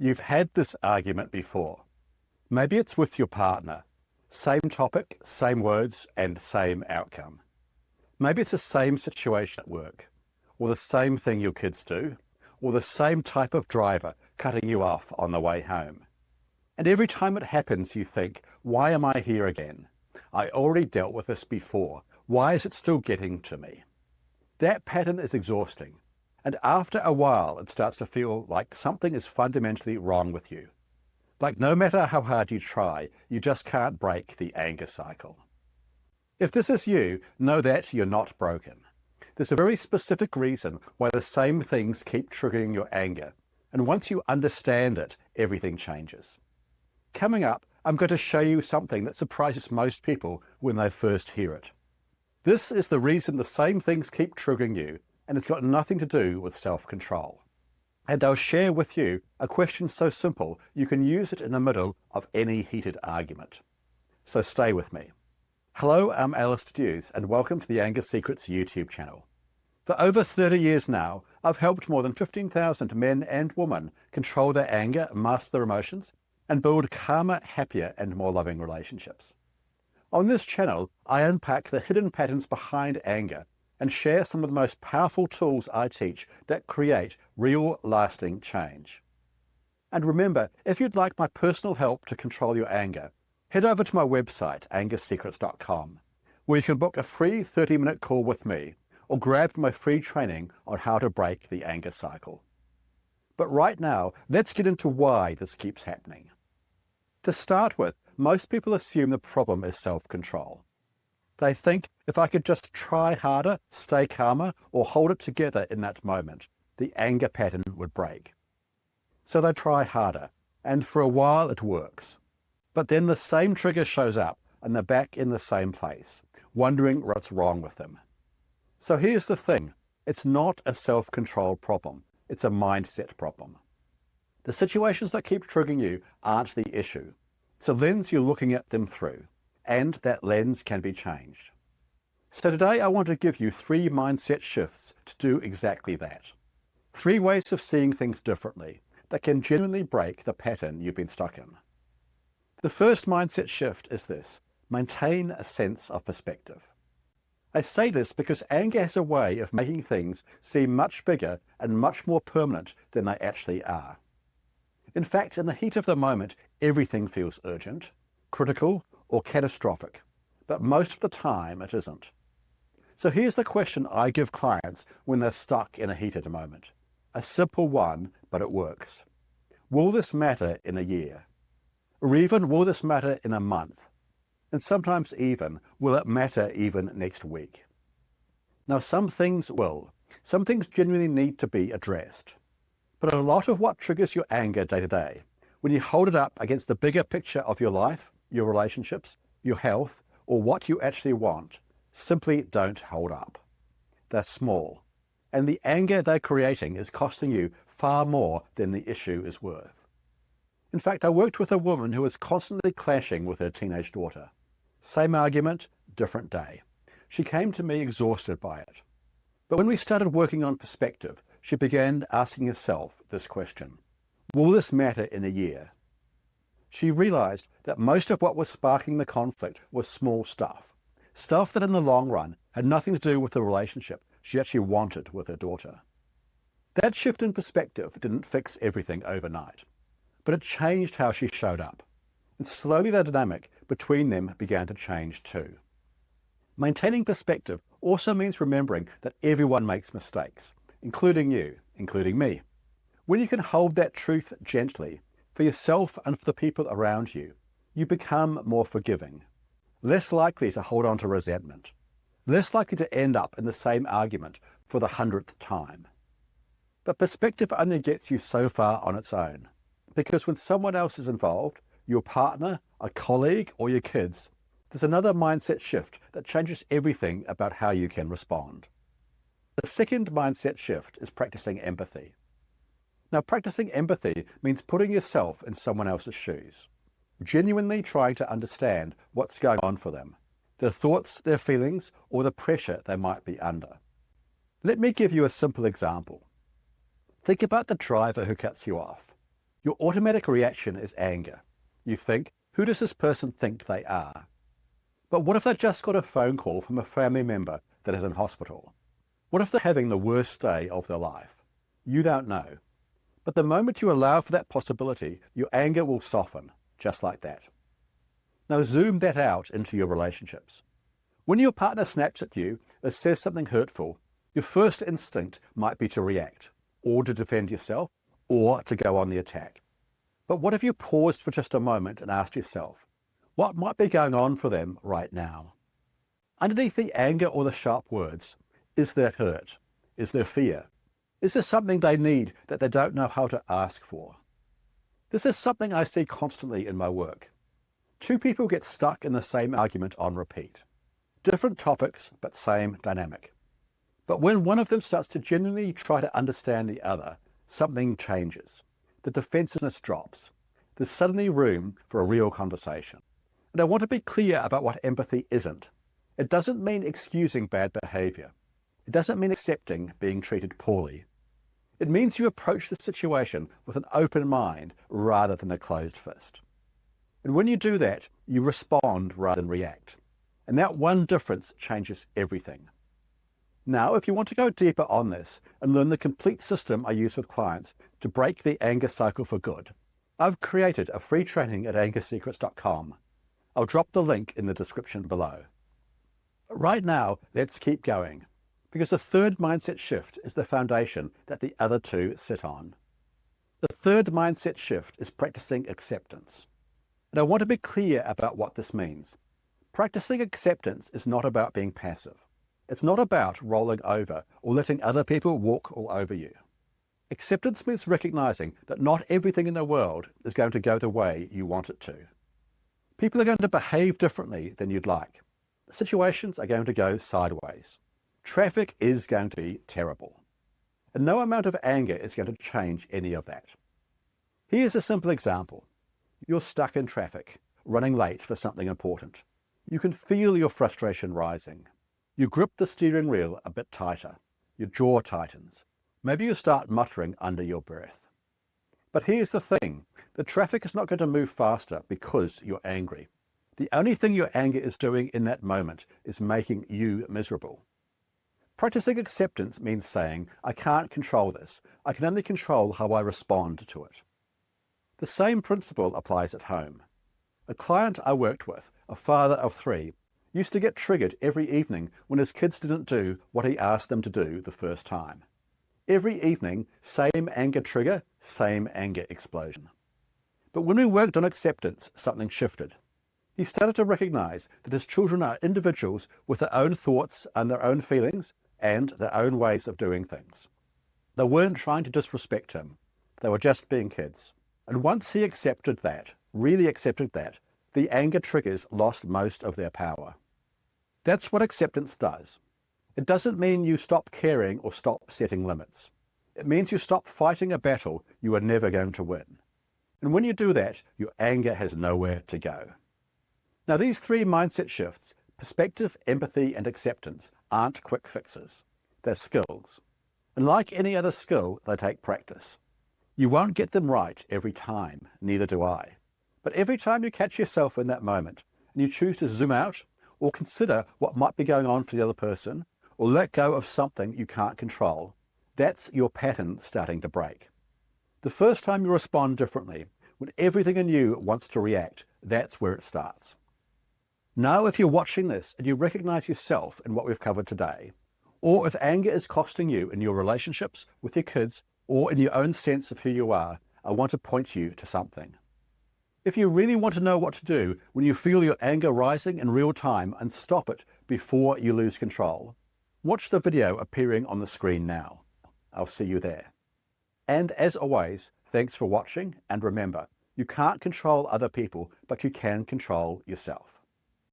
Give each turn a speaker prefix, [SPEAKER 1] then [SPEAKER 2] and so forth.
[SPEAKER 1] You've had this argument before. Maybe it's with your partner. Same topic, same words, and same outcome. Maybe it's the same situation at work, or the same thing your kids do, or the same type of driver cutting you off on the way home. And every time it happens, you think, why am I here again? I already dealt with this before. Why is it still getting to me? That pattern is exhausting. And after a while, it starts to feel like something is fundamentally wrong with you. Like no matter how hard you try, you just can't break the anger cycle. If this is you, know that you're not broken. There's a very specific reason why the same things keep triggering your anger. And once you understand it, everything changes. Coming up, I'm going to show you something that surprises most people when they first hear it. This is the reason the same things keep triggering you, and it's got nothing to do with self-control. And I'll share with you a question so simple you can use it in the middle of any heated argument. So stay with me. Hello, I'm Alastair Duhs, and welcome to the Anger Secrets YouTube channel. For over 30 years now, I've helped more than 15,000 men and women control their anger, master their emotions, and build calmer, happier, and more loving relationships. On this channel, I unpack the hidden patterns behind anger and share some of the most powerful tools I teach that create real, lasting change. And remember, if you'd like my personal help to control your anger, head over to my website, angersecrets.com, where you can book a free 30-minute call with me or grab my free training on how to break the anger cycle. But right now, let's get into why this keeps happening. To start with, most people assume the problem is self-control. They think if I could just try harder, stay calmer, or hold it together in that moment, the anger pattern would break. So they try harder, and for a while it works. But then the same trigger shows up, and they're back in the same place, wondering what's wrong with them. So here's the thing, it's not a self-control problem, it's a mindset problem. The situations that keep triggering you aren't the issue. It's a lens you're looking at them through, and that lens can be changed. So today I want to give you 3 mindset shifts to do exactly that. 3 ways of seeing things differently that can genuinely break the pattern you've been stuck in. The first mindset shift is this: maintain a sense of perspective. I say this because anger has a way of making things seem much bigger and much more permanent than they actually are. In fact, in the heat of the moment, everything feels urgent, critical, or catastrophic, but most of the time it isn't. So here's the question I give clients when they're stuck in a heated moment. A simple one, but it works. Will this matter in a year? Or even, will this matter in a month? And sometimes even, will it matter even next week? Now, some things will. Some things genuinely need to be addressed. But a lot of what triggers your anger day to day, when you hold it up against the bigger picture of your life, your relationships, your health, or what you actually want, simply don't hold up. They're small, and the anger they're creating is costing you far more than the issue is worth. In fact, I worked with a woman who was constantly clashing with her teenage daughter. Same argument, different day. She came to me exhausted by it. But when we started working on perspective, she began asking herself this question: will this matter in a year? She realized that most of what was sparking the conflict was small stuff that in the long run had nothing to do with the relationship she actually wanted with her daughter. That shift in perspective didn't fix everything overnight, but it changed how she showed up. And slowly the dynamic between them began to change too. Maintaining perspective also means remembering that everyone makes mistakes, including you, including me. When you can hold that truth gently, for yourself and for the people around you, you become more forgiving, less likely to hold on to resentment, less likely to end up in the same argument for the 100th time. But perspective only gets you so far on its own, because when someone else is involved, your partner, a colleague, or your kids, there's another mindset shift that changes everything about how you can respond. The second mindset shift is practicing empathy. Now, practicing empathy means putting yourself in someone else's shoes, genuinely trying to understand what's going on for them, their thoughts, their feelings, or the pressure they might be under. Let me give you a simple example. Think about the driver who cuts you off. Your automatic reaction is anger. You think, who does this person think they are? But what if they just got a phone call from a family member that is in hospital? What if they're having the worst day of their life? You don't know. But the moment you allow for that possibility, your anger will soften, just like that. Now zoom that out into your relationships. When your partner snaps at you or says something hurtful, your first instinct might be to react, or to defend yourself, or to go on the attack. But what if you paused for just a moment and asked yourself, what might be going on for them right now? Underneath the anger or the sharp words, is there hurt? Is there fear? Is there something they need that they don't know how to ask for? This is something I see constantly in my work. Two people get stuck in the same argument on repeat. Different topics, but same dynamic. But when one of them starts to genuinely try to understand the other, something changes. The defensiveness drops. There's suddenly room for a real conversation. And I want to be clear about what empathy isn't. It doesn't mean excusing bad behavior. It doesn't mean accepting being treated poorly. It means you approach the situation with an open mind rather than a closed fist. And when you do that, you respond rather than react. And that one difference changes everything. Now, if you want to go deeper on this and learn the complete system I use with clients to break the anger cycle for good, I've created a free training at angersecrets.com. I'll drop the link in the description below. Right now, let's keep going, because the third mindset shift is the foundation that the other two sit on. The third mindset shift is practicing acceptance. And I want to be clear about what this means. Practicing acceptance is not about being passive. It's not about rolling over or letting other people walk all over you. Acceptance means recognizing that not everything in the world is going to go the way you want it to. People are going to behave differently than you'd like. Situations are going to go sideways. Traffic is going to be terrible. And no amount of anger is going to change any of that. Here's a simple example. You're stuck in traffic, running late for something important. You can feel your frustration rising. You grip the steering wheel a bit tighter. Your jaw tightens. Maybe you start muttering under your breath. But here's the thing. The traffic is not going to move faster because you're angry. The only thing your anger is doing in that moment is making you miserable. Practicing acceptance means saying, I can't control this. I can only control how I respond to it. The same principle applies at home. A client I worked with, a father of 3, used to get triggered every evening when his kids didn't do what he asked them to do the first time. Every evening, same anger trigger, same anger explosion. But when we worked on acceptance, something shifted. He started to recognize that his children are individuals with their own thoughts and their own feelings and their own ways of doing things. They weren't trying to disrespect him. They were just being kids. And once he accepted that, really accepted that, the anger triggers lost most of their power. That's what acceptance does. It doesn't mean you stop caring or stop setting limits. It means you stop fighting a battle you are never going to win. And when you do that, your anger has nowhere to go. Now, these 3 mindset shifts, perspective, empathy, and acceptance, aren't quick fixes. They're skills. And like any other skill, they take practice. You won't get them right every time, neither do I. But every time you catch yourself in that moment and you choose to zoom out or consider what might be going on for the other person or let go of something you can't control, that's your pattern starting to break. The first time you respond differently, when everything in you wants to react, that's where it starts. Now, if you're watching this and you recognize yourself in what we've covered today, or if anger is costing you in your relationships with your kids or in your own sense of who you are, I want to point you to something. If you really want to know what to do when you feel your anger rising in real time and stop it before you lose control, watch the video appearing on the screen now. I'll see you there. And as always, thanks for watching, and remember, you can't control other people, but you can control yourself.